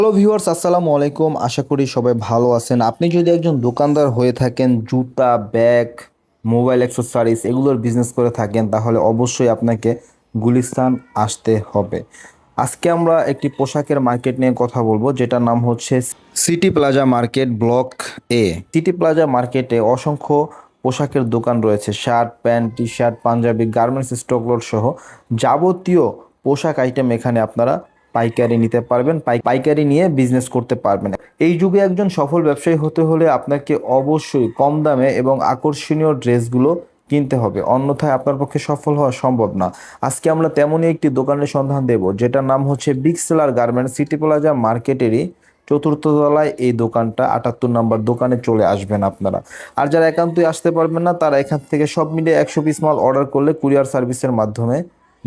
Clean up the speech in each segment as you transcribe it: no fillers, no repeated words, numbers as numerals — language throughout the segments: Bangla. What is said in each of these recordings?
হ্যালো ভিউয়ার্স, আসসালামু আলাইকুম। আশা করি সবাই ভালো আছেন। আপনি যদি একজন দোকানদার হয়ে থাকেন, জুতা, ব্যাগ, মোবাইল অ্যাক্সেসরিজ এগুলোর বিজনেস করে থাকেন, তাহলে অবশ্যই আপনাকে গুলিস্তান আসতে হবে। আজকে আমরা একটি পোশাকের মার্কেট নিয়ে কথা বলবো, যেটার নাম হচ্ছে city plaza market, block A. City plaza মার্কেটে অসংখ্য পোশাকের দোকান রয়েছে। Shirt, pant, T shirt, panjabi, garments, স্টকলোড সহ যাবতীয় পোশাক আইটেম এখানে আপনারা পাইকারি নিতে পারবেন, পাইকারি নিয়ে বিজনেস করতে পারবেন। এই যুগে একজন সফল ব্যবসায়ী হতে হলে আপনাকে অবশ্যই কম দামে এবং আকর্ষণীয় ড্রেসগুলো কিনতে হবে, অন্যথায় আপনার পক্ষে সফল হওয়া সম্ভব না। আজকে আমরা তেমনই একটি দোকানের সন্ধান দেব, যেটার নাম হচ্ছে big seller garments. City plaza মার্কেটেরই চতুর্থ তলায় এই দোকানটা। 78 নম্বর দোকানে চলে আসবেন আপনারা। আর যারা একান্তই আসতে পারবেন না, তারা এখান থেকে সব মিলিয়ে 100 পিস মাল অর্ডার করলে কুরিয়ার সার্ভিসের মাধ্যমে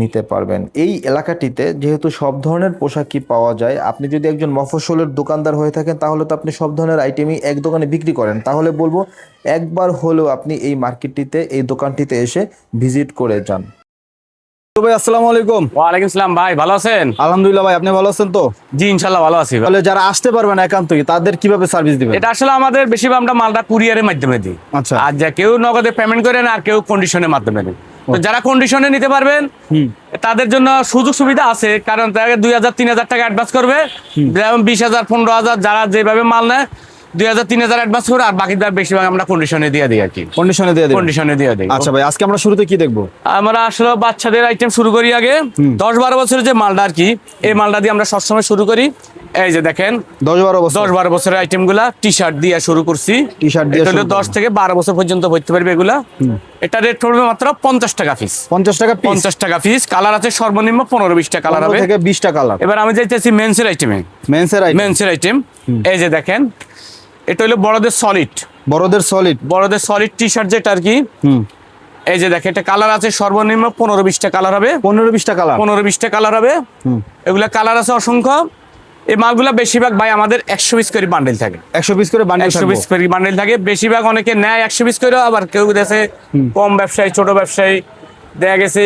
নিতে পারবেন। এই এলাকাটিতে যেহেতু সব ধরনের পোশাকই পাওয়া যায়, আপনি যদি একজন মফস্বলের দোকানদার হয়ে থাকেন, তাহলে তো আপনি সব ধরনের আইটেমই এক দোকানে বিক্রি করেন। তাহলে বলবো একবার হলেও আপনি এই মার্কেটটিতে, এই দোকানটিতে এসে ভিজিট করে যান। তো ভাই, আসসালামু আলাইকুম। ওয়ালাইকুম সালাম ভাই, ভালো আছেন? আলহামদুলিল্লাহ ভাই, আপনি ভালো আছেন তো? জি ইনশাল্লাহ ভালো আছি। তাহলে যারা আসতে পারবেন একান্তই, তাদের কিভাবে সার্ভিস দিবেন? এটা আসলে আমাদের বেশিরভাগ আমরা মালটা কুরিয়ারের মাধ্যমে দিই। আচ্ছা। আর যা কেউ নগদে পেমেন্ট করেন আর কেউ কন্ডিশনের মাধ্যমে দেন। তো যারা কন্ডিশনে নিতে পারবেন তাদের জন্য সুযোগ সুবিধা আছে, কারণ তাকে 2000 3000 টাকা অ্যাডভান্স করবে, যেমন 20,000 15,000 যারা যেভাবে মাল নেয় 2000 3000 অ্যাডভান্স করে, আর বাকিটা বেশিরভাগ আমরা কন্ডিশনে দিয়ে দিই আর কি। কন্ডিশনে দিয়ে দিবেন? কন্ডিশনে দিয়ে দিই। আচ্ছা ভাই, আজকে আমরা শুরুতে কি দেখবো? আমরা আসলে বাচ্চাদের আইটেম শুরু করি আগে। 10-12 বছরের যে মালটা আর কি, এই মালটা দিয়ে আমরা সবসময় শুরু করি। এই যে দেখেন 10-12 বছরের আইটেম গুলা টি শার্ট দিয়ে শুরু করছি। টি শার্ট দিয়ে 10 থেকে 12 বছর পর্যন্ত পড়তে পারবে এগুলা। এটা রেট পড়বে মাত্র 50 টাকা পিস। 50 টাকা পিস? 50 টাকা পিস। কালার আছে সর্বনিম্ন 15-20টা কালার হবে। 15 থেকে 20টা কালার। এবার আমি যাইতেছি মেন্সের আইটেমে। মেন্সের আইটেম এই যে দেখেন, এটা হলো বড়দের সলিড টি শার্ট যেটা আর কি। এই যে দেখেন, এটা কালার আছে সর্বনিম্ন 15-20টা কালার হবে। 15-20টা কালার হবে। এগুলা কালার আছে অসংখ্য। এই মালগুলা বেশিরভাগ ভাই আমাদের 100 পিস করে বান্ডেল থাকে। 100 পিস করে বান্ডেল থাকে। বেশিরভাগ অনেকে নেয় 100 পিস করে, আবার কেউ দেশে কম ব্যবসায়ী, ছোট ব্যবসায়ী দেখা গেছে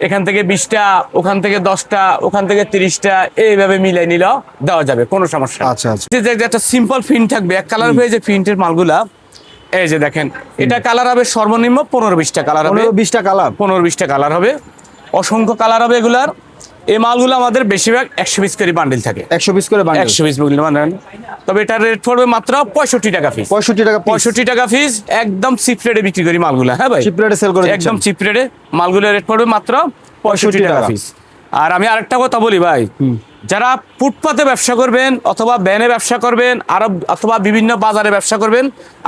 এখান থেকে 20টা, ওখান থেকে 10টা, ওখান থেকে 30টা, এইভাবে মিলাই নিলেও দেওয়া যাবে, কোনো সমস্যা। আচ্ছা আচ্ছা। যে একটা সিম্পল প্রিন্ট থাকবে, এক কালার হয়ে যে প্রিন্টের মালগুলা, এই যে দেখেন, এটা কালার হবে সর্বনিম্ন 15-20টা কালার হবে। 15-20টা কালার হবে, অসংখ্য কালার হবে এগুলার। এই মালগুলো আমাদের বেশিরভাগ 100 পিস করে বান্ডেল থাকে। 100 পিস করে বান্ডেল? 100 piece bundle. তবে এটার রেট পড়বে মাত্র 65 টাকা পিস। 65 টাকা পিস। একদম চিপ রেটে বিক্রি করি মালগুলা। হ্যাঁ ভাই, চিপ রেটে সেল করে দিচ্ছেন? একদম চিপ রেটে মালগুলোর রেট পড়বে মাত্র 65 টাকা পিস। আর আমি আরেকটা কথা বলি ভাই, যারা ফুটপাতে ব্যবসা করবেন অথবা ভ্যানে ব্যবসা করবেন, অথবা বিভিন্ন বাজারে ব্যবসা করবেন,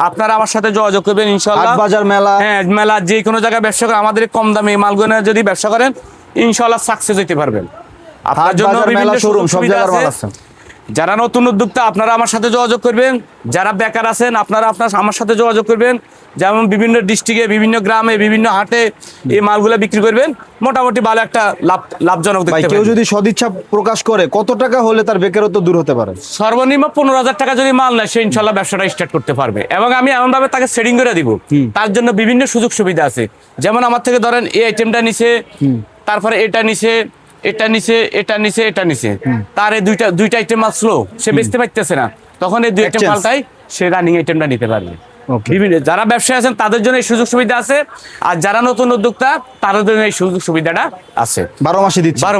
আপনারা আমার সাথে যোগাযোগ করবেন ইনশাআল্লাহ। বাজার, মেলা, হ্যাঁ মেলা, যে কোনো জায়গায় ব্যবসা করে আমাদের কম দামে মালগুলো যদি ব্যবসা করেন, ইনশাআল্লাহ সাকসেস হতে পারবেন। আপনার জন্য বিভিন্ন শোরুম সব জায়গার মাল আছে। যারা নতুন উদ্যোক্তা, আপনারা আমার সাথে যোগাযোগ করবেন। যারা বেকার আছেন, আপনারা আমার সাথে যোগাযোগ করবেন। যেমন বিভিন্ন ডিস্ট্রিক্টে, বিভিন্ন গ্রামে, বিভিন্ন হাটে এই মালগুলো বিক্রি করবেন, মোটামুটি ভালো একটা লাভজনক দেখতে পাবেন। কেউ যদি সদিচ্ছা প্রকাশ করে, কত টাকা হলে তার বেকারত্ব দূর হতে পারে? সর্বনিম্ন 15,000 টাকা যদি মাল নেয়, সে ইনশাল্লাহ ব্যবসাটা স্টার্ট করতে পারবে। এবং আমি এমন ভাবে তাকে সেটিং করে দিব, তার জন্য বিভিন্ন সুযোগ সুবিধা আছে। যেমন আমার থেকে ধরেন এই আইটেমটা নিছে, তারপরে এটা নিছে, তার এই দুইটা আইটেম মাল স্লো, সে বেচতে পারতেছে না, তখন এই দুই আইটেম মালটাই সে রানিং আইটেমটা নিতে পারবে। বিভিন্ন যারা ব্যবসায়ী আছেন তাদের জন্য এই সুযোগ সুবিধা আছে, আর যারা নতুন উদ্যোক্তা তাদের জন্য এই সুযোগ সুবিধাটা আছে। 12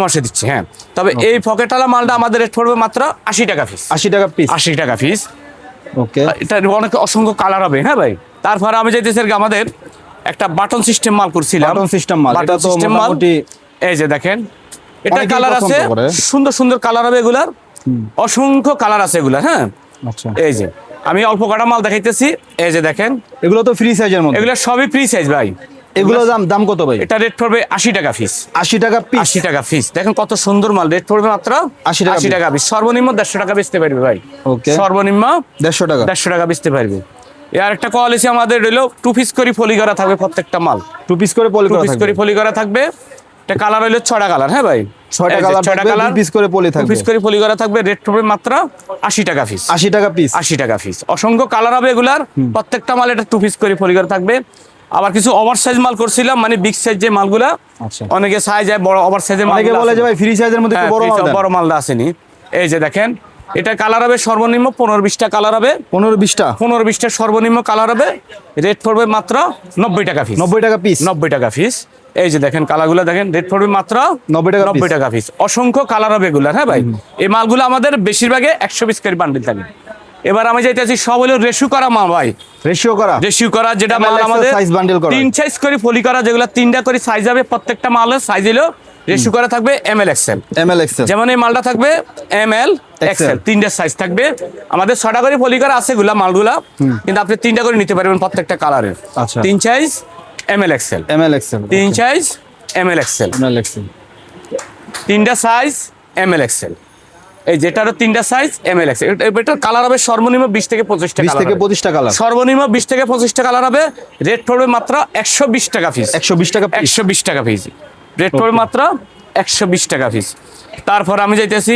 মাসে দিচ্ছে? হ্যাঁ। তবে এই পকেটওয়ালা মালটা আমাদের রেট পড়বে মাত্র 80 টাকা পিস। 80 টাকা পিস। ওকে। এটা অনেক অসংখ্য কালার হবে। হ্যাঁ ভাই, তারপরে আমি চাইতেছি আমাদের একটা বাটন সিস্টেম মাল করছিলাম। বাটন সিস্টেম মাল। এই যে দেখেন, এটা কালার আছে, সুন্দর সুন্দর কালার হবে এগুলার, অসংখ্য কালার আছে এগুলার। হ্যাঁ আচ্ছা। এই যে আমি অল্প কটা মাল দেখাইতেছি। এই যে দেখেন, এগুলো তো ফ্রি সাইজের মধ্যে? এগুলো সবই ফ্রি সাইজ ভাই। এগুলো দাম কত ভাই? এটা রেট পড়বে 80 টাকা পিস। 80 টাকা পিস? 80 টাকা পিস। দেখেন কত সুন্দর মাল, রেট পড়বে মাত্র 80 টাকা পিস। সর্বনিম্ন 150 টাকা বেচতে পারবে ভাই। ওকে। সর্বনিম্ন 150 টাকা বেচতে পারবে। এর একটা কোয়ালিটি আমাদের রইলো 2 পিস করে পলি করা থাকবে প্রত্যেকটা মাল। 2 পিস করে পলি করা থাকবে। এটা কালার হইলো 6টা কালার। হ্যাঁ ভাই, 6টা কালার, 2 পিস করে পলি করা থাকবে। রেট পড়বে মাত্র 80 টাকা পিস। 80 টাকা পিস। অসংখ্য কালার হবে এগুলার, প্রত্যেকটা মাল এটা 2 পিস করে পলি করা থাকবে। আবার কিছু ওভার সাইজ মাল করছিলাম, মানে বিগ সাইজ যে মালগুলা, অনেকে সাইজ বড় ওভার সাইজের মাল, অনেকে বলে যে ভাই ফ্রি সাইজের মধ্যে একটু বড় মাল মালটা আসেনি। এই যে দেখেন, এটা কালার হবে সর্বনিম্ন 15-20টা কালার হবে, 15-20টা 15-20টা সর্বনিম্ন কালার হবে। রেট পড়বে মাত্র 90 টাকা পিস। 90 টাকা পিস। 90 টাকা পিস। এই যে দেখেন কালারগুলো দেখেন, রেট পড়বে মাত্র 90 টাকা পিস। অসংখ্য কালার হবে এগুলার, হ্যাঁ ভাই। এই মালগুলো আমাদের বেশিরভাগে 100 পিস করে বান্ডিল থাকে। এবার আমি যাইতেছি সব হলো রেশিও করা মাল ভাই, রেশিও করা যেটা মাল আমাদের সাইজ বান্ডেল করা, 3 সাইজ করে ফলি করা, যেগুলো 3টা করে সাইজ হবে। প্রত্যেকটা মালের সাইজ হলো রেশিও করা থাকবে ML XL। যেমন এই মালটা থাকবে ML XL, 3টা সাইজ থাকবে। আমাদের 6টা করে ফলি করা আছে গুলা মালগুলা, কিন্তু আপনি 3টা করে নিতে পারবেন প্রত্যেকটা কালারের। 3 size ML XL, 3 size ML XL, 3টা সাইজ ML XL। এই যেটারও 3টা সাইজ ML XL। এটার কালার হবে সর্বনিম্ন 20 থেকে 25টা কালার, সর্বনিম্ন 20 থেকে 25টা কালার হবে। রেট পড়বে মাত্র 120 টাকা পিস। 120 টাকা পিস। রেট পড়বে মাত্র 120 টাকা পিস। তারপর আমি যাইতেছি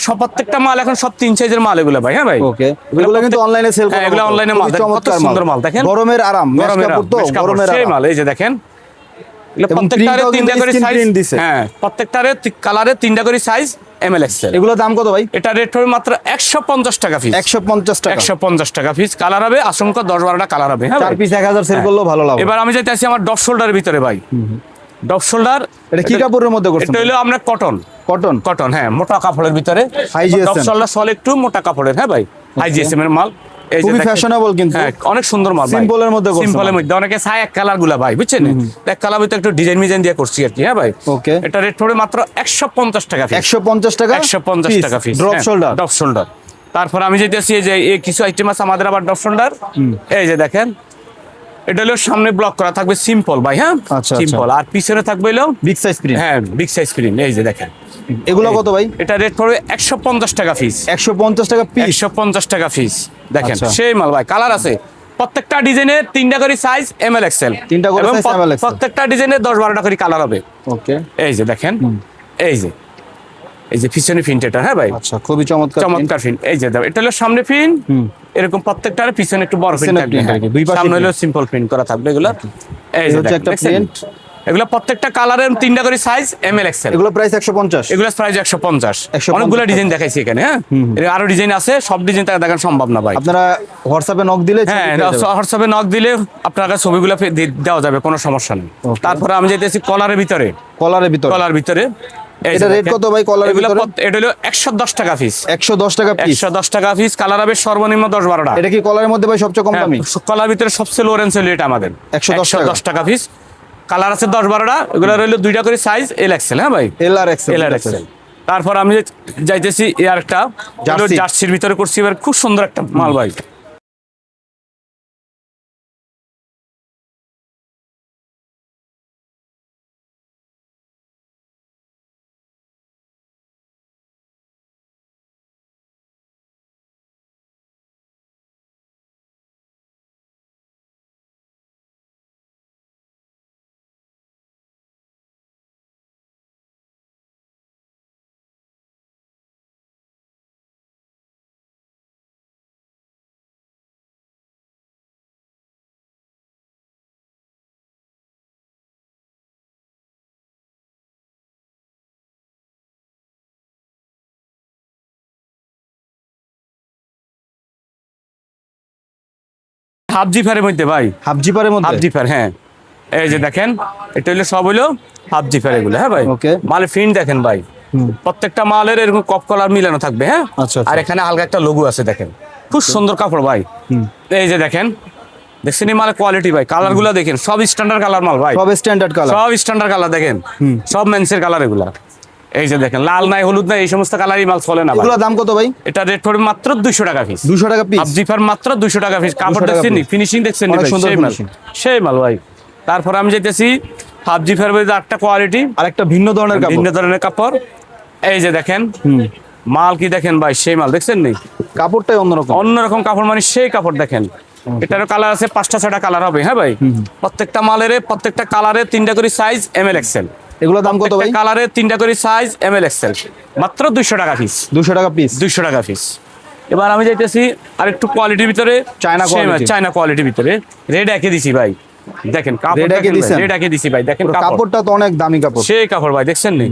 সব প্রত্যেকটা মাল এখন সব 3 সাইজের মাল এগুলো ভাই, হ্যাঁ ভাই। ওকে, এগুলো কিন্তু অনলাইনে সেল করা, এগুলো অনলাইনে মাল, কত সুন্দর মাল দেখেন, গরমের আরাম, গরমের সেই মাল। এই যে দেখেন প্রত্যেকটারে 3টা করে সাইজ, হ্যাঁ প্রত্যেকটারে কালারে 3টা করে সাইজ ML XL। এগুলো দাম কত ভাই? এটা রেট হবে মাত্র 150 টাকা পিস। 150 টাকা পিস। কালার হবে অসংখ্য, 10-12টা কালার হবে, হ্যাঁ 4 পিস 1000 সেল করলেও ভালো লাভ। এবার আমি যাইতেছি আমার ডপ শোল্ডারের ভিতরে ভাই। ডপ শোল্ডার এটা কি কাপড়ের মধ্যে করছেন? এটা হলো আমরা কটন, হ্যাঁ মোটা কাপড়ের ভিতরে। ডপ হাইজিএসএম শোল্ডার সল একটু মোটা কাপড়ের, হ্যাঁ ভাই, হাইজিএসএম এর মাল। এই যে খুবই ফ্যাশনেবল, কিন্তু হ্যাঁ অনেক সুন্দর মাল, সিম্পলের মধ্যে করছেন। সিম্পলের মধ্যে অনেকে চায় এক কালার গুলা ভাই, বুঝছেন, এক কালার ভিতরে একটু ডিজাইন দিয়ে করছি আর কি, হ্যাঁ ভাই। ওকে, এটা রেট পড়বে মাত্র 150 টাকা পিস। 150 টাকা পিস ড্রপ শোল্ডার। তারপর আমি যেতেছি এই যে কিছু আইটেম আছে আমাদের আবার ড্রপ শোল্ডার। এই যে দেখেন এটা হলো সামনে ব্লক করা থাকবে সিম্পল ভাই, হ্যাঁ সিম্পল। আর পিছনে থাকবে হলো বিগ সাইজ প্রিন্ট, হ্যাঁ বিগ সাইজ প্রিন্ট। এই যে দেখেন এগুলো কত ভাই? এটা রেট পড়বে 150 টাকা পিস। 150 টাকা পিস, 150 টাকা পিস। দেখেন সেই মাল ভাই, কালার আছে প্রত্যেকটা ডিজাইনের 3টা করে সাইজ ML XL, 3টা করে সাইজ ML XL। প্রত্যেকটা ডিজাইনের 10-12টা করে কালার হবে। ওকে, এই যে দেখেন, এই যে পিছনে প্রিন্ট এটা, হ্যাঁ ভাই। আচ্ছা, খুবই চমৎকার প্রিন্ট। এই যে এটা হলো সামনে প্রিন্ট, এরকম প্রত্যেকটার পিছনে একটু বড় প্রিন্ট থাকবে, সামনে হলো সিম্পল প্রিন্ট করা থাকবে এগুলা। এই যে একটা প্রিন্ট, এগুলা প্রত্যেকটা কালারের 3টা করে সাইজ ML XL। এগুলো প্রাইস 150, এগুলা প্রাইস 150। অনেকগুলো ডিজাইন দেখাইছি এখানে, হ্যাঁ আরো ডিজাইন আছে, সব ডিজাইন তাকে দেখানো সম্ভব না ভাই। আপনারা হোয়াটসঅ্যাপে নক দিলে, হ্যাঁ হোয়াটসঅ্যাপে নক দিলে আপনারা ছবিগুলো দেওয়া যাবে, কোনো সমস্যা নেই। তারপরে আমি যাইতেছি কলার ভিতরে। এটা রেট কত ভাই কলারের ভিতরে? এটা হলো 110 টাকা পিস। 110 টাকা পিস, 110 টাকা পিস। কালার হবে সর্বনিম্ন 10-12টা। এটা কি কলারের মধ্যে ভাই সবচেয়ে কম দামি? কলার ভিতরে সবচেয়ে লো রেঞ্জ হলো এটা আমাদের 110 টাকা পিস। কালার আছে 10-12টা। এগুলো রইলো 2টা করে সাইজ L XL, হ্যাঁ ভাই, L আর XL। তারপর আমি যাইতেছি এর একটা জার্সির ভিতরে করছি, এবার খুব সুন্দর একটা মাল ভাই। হাফ জিপারের মধ্যে ভাই, হাফ জিপার, হ্যাঁ। এই যে দেখেন এটা হলো সব হলো হাফ জিপার এগুলো, হ্যাঁ ভাই। মালের প্রিন্ট দেখেন ভাই, প্রত্যেকটা মালের এরকম কপ কলার মিলানো থাকবে, হ্যাঁ। আর এখানে হালকা একটা লোগো আছে, দেখেন খুব সুন্দর কাপড় ভাই। এই যে দেখেন, দেখছেন এই মালের কোয়ালিটি ভাই, কালার গুলা দেখেন সব স্ট্যান্ডার্ড কালার মাল ভাই, সব স্ট্যান্ডার্ড কালার দেখেন, সব মেন্সের কালার এগুলা। এই যে দেখেন লাল নাই, হলুদ নাই, এই সমস্ত কালারই মাল চলে না। এগুলোর দাম কত ভাই? এটা রেট পড়বে মাত্র 200 টাকা পিস। 200 টাকা পিস, হাফ জিপার মাত্র 200 টাকা পিস। কাপড় দেখছেন, ফিনিশিং দেখছেন, সেই মাল ভাই। তারপর আমি যেতেছি হাফ জিপার মধ্যে একটা কোয়ালিটি, আর একটা ভিন্ন ধরনের কাপড়। এই যে দেখেন মাল কি দেখেন ভাই, সেই মাল দেখছেন নি, কাপড়টাই অন্যরকম কাপড়, মানে সেই কাপড় দেখেন। এটারও কালার আছে 5টা-6টা কালার হবে, হ্যাঁ ভাই। প্রত্যেকটা মালের প্রত্যেকটা কালারে 3টা করে সাইজ ML XL। এগুলোর দাম কত ভাই? কালারে 3টা করে সাইজ ML XL, মাত্র 200 টাকা পিস। 200 টাকা পিস। এবার আমি যাইতেছি আর একটু কোয়ালিটির ভিতরে, চায়না কোয়ালিটির ভিতরে। রেড একে দিছি ভাই, দেখেন কাপড় রেড একে দিছি ভাই, দেখেন কাপড়টা তো অনেক দামি কাপড়, সেই কাপড় ভাই দেখছেন নি।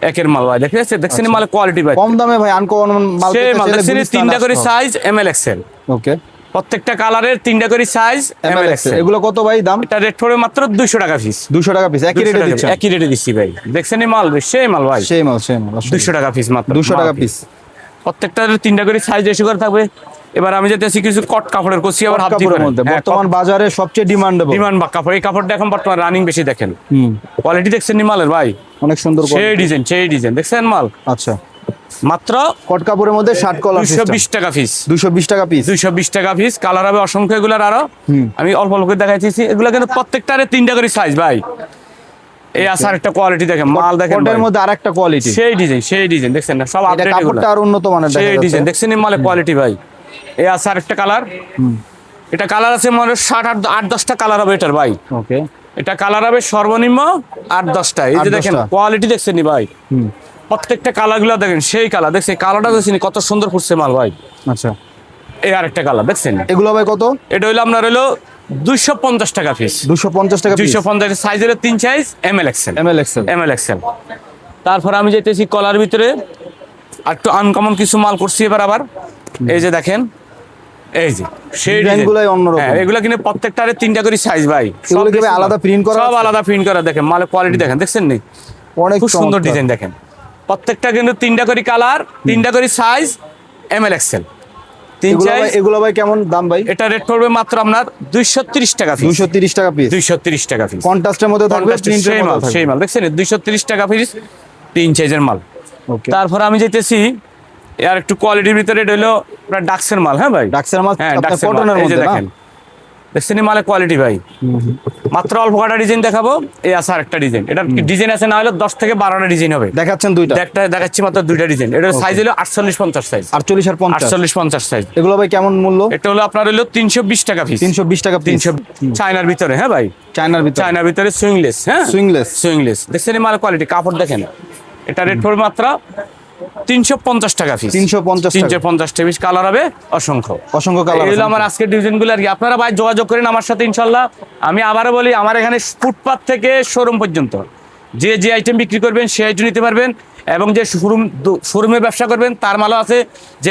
একের মাল ভাই, দেখছেন মালের কোয়ালিটি ভাই, কম দামে ভাই আনকমন মাল সেই পেতে মাল চাইলে দেখছেন গুলিস্তান তিনটা করে আসতে হবে। সাইজ এমএল এক্সেল, ওকে, প্রত্যেকটা কালারের তিনটা করে সাইজ এমএল এক্সেল। এগুলো কত ভাই দাম? এটা রেট পড়বে মাত্র 200 টাকা পিস। 200 টাকা পিস, একই রেটে দিচ্ছেন? একই রেটে দিচ্ছি ভাই, দেখছেন এই মাল সেই মাল ভাই, সেই মাল আসলে। 200 টাকা পিস মাত্র, 200 টাকা পিস। প্রত্যেকটার তিনটা করে সাইজ এসে করে থাকবে। এবার আমি যেতেছি কিছু কট কাপড়ের করছি, আবার হাফ কাপড়ের মধ্যে বর্তমান বাজারে সবচেয়ে ডিমান্ডেবল ডিমান্ড বা কাপড়, এই কাপড়টা এখন বর্তমান রানিং বেশি। দেখেন কোয়ালিটি দেখছেন নি মালের ভাই, অনেক সুন্দর সেই ডিজাইন দেখছেন মাল, আচ্ছা মাত্র কট কাপড়ের মধ্যে শার্ট কলার 220 টাকা পিস। 220 টাকা পিস। 220 টাকা পিস, কালার হবে অসংখ্য এগুলার আরো। আমি অল্প অল্প করে দেখাইতেছি, এগুলা কিন্তু প্রত্যেকটারে তিনটা করে সাইজ ভাই। এই আসার একটা কোয়ালিটি দেখেন, মাল দেখেন কটের মধ্যে আরেকটা কোয়ালিটি, সেই ডিজাইন দেখছেন না, সব এটা আপডেট এগুলো, কাপড়টা আর উন্নত মানের দেখা সেই যাচ্ছে। ডিজাইন দেখছেন এই মালের কোয়ালিটি ভাই। এই আসার একটা কালার, এটা কালার আছে মানে 8-10টা কালার হবে এটার ভাই। ওকে, এটা কালার হবে সর্বনিম্ন 8-10টা। এই যে দেখেন 8-10টা। কোয়ালিটি দেখছেন নি ভাই, প্রত্যেকটা কালার গুলো দেখেন, সেই কালার দেখছেন, কালারটা দেখছেন কত সুন্দর ফুটছে মাল ভাই। আচ্ছা এই আরেকটা কালার দেখছেন, এগুলো ভাই কত? এটা হইলো আপনার হইলো 250 টাকা পিস। 250 টাকা পিস। 250 সাইজের 3 size ML XL, ML XL. তারপর আমি যেতেছি কলার ভিতরে আর একটু আনকমন কিছু মাল করছি এবার আবার। এই যে দেখেন, এই যে সেই ডিজাইনগুলাই অন্যরকম। হ্যাঁ, এগুলা কিন্তু প্রত্যেকটারে তিনটা করে সাইজ ভাই, এগুলো কি ভাই আলাদা প্রিন্ট করা সব আছে? আলাদা প্রিন্ট করা। দেখেন মালের কোয়ালিটি দেখেন, দেখছেন নি অনেক খুব সুন্দর চমৎকার। ডিজাইন দেখেন, প্রত্যেকটা কিন্তু তিনটা করে কালার, তিনটা করে সাইজ এমএল এক্সেল, 3 সাইজ। এগুলো ভাই কেমন দাম ভাই? এটা রেট পড়বে মাত্র আপনার 230 টাকা পিস। 230 টাকা পিস। 230 টাকা পিস, কন্ট্রাস্টের মধ্যে থাকবে, প্রিন্টের সেই মাল, মধ্যে থাকবে। সেই মাল দেখছেন 230 টাকা পিস, 3 সাইজের মাল। ওকে, তারপর আমি যেতেছি আর একটু কোয়ালিটির ভিতরে, এটা হলো আপনার ডাক্সের মাল। হ্যাঁ ভাই, ডাক্সের মাল, হ্যাঁ আপনার ডাক্সের মাল। কটনের এই যে মধ্যে না? দেখেন, দেখছেন এই মালের কোয়ালিটি ভাই, মাত্র অল্প কটা ডিজাইন দেখাবো। এই আছে আরেকটা ডিজাইন, এটা ডিজাইন আছে না হলে 10 থেকে 12টা ডিজাইন হবে। দেখাচ্ছেন দুইটা? দেখাচ্ছি মাত্র 2টা ডিজাইন। এটার সাইজ হলো 48-50 সাইজ। 48 আর 50। 48-50 সাইজ। এগুলো ভাই কেমন মূল্য? এটা হলো আপনার হলো 320 টাকা পিস। 320 টাকা পিস। 300 চায়নার ভিতরে। হ্যাঁ ভাই, চায়নার ভিতরে। চায়নার ভিতরে সুইংলেস। হ্যাঁ, সুইংলেস। দেখছেন এই মালের কোয়ালিটি, কাপড় দেখেন। এটা রেট পড়বে মাত্র 350 টাকা পিস। 350 টাকা। 350 টাকা পিস, কালার হবে অসংখ্য। অসংখ্য কালার এগুলো আমার আজকের ডিজাইনগুলো আর কি। আপনারা ভাই যোগাযোগ করেন আমার সাথে ইনশাল্লাহ। আমি আবারও বলি, আমার এখানে ফুটপাত থেকে শোরুম পর্যন্ত যে আইটেম বিক্রি করবেন সেই আইটেম নিতে পারবেন, এবং যে শোরুমে ব্যবসা করবেন তার মালও আছে, যে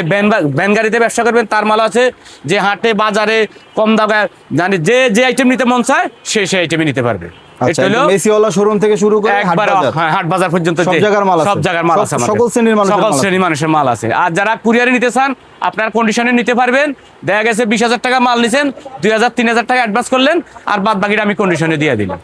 ভ্যান গাড়িতে ব্যবসা করবেন তার মালও আছে, যে হাটে বাজারে কম দামে মানে যে আইটেম নিতে মন চায় সেই আইটেমই নিতে পারবে। আচ্ছা, মেসিওয়ালা শোরুম থেকে শুরু করে হাট বাজার পর্যন্ত সব জায়গার মাল আছে। সব জায়গার মাল আছে, সকল শ্রেণীর মানুষের মাল আছে। আর যারা কুরিয়ারে নিতে চান, আপনার কন্ডিশনে নিতে পারবেন। দেখা গেছে 20,000 টাকা মাল নিছেন, 2,000-3,000 টাকা অ্যাডভান্স করলেন, আর বাদ বাকিটা আমি কন্ডিশনে দিয়ে দিলাম।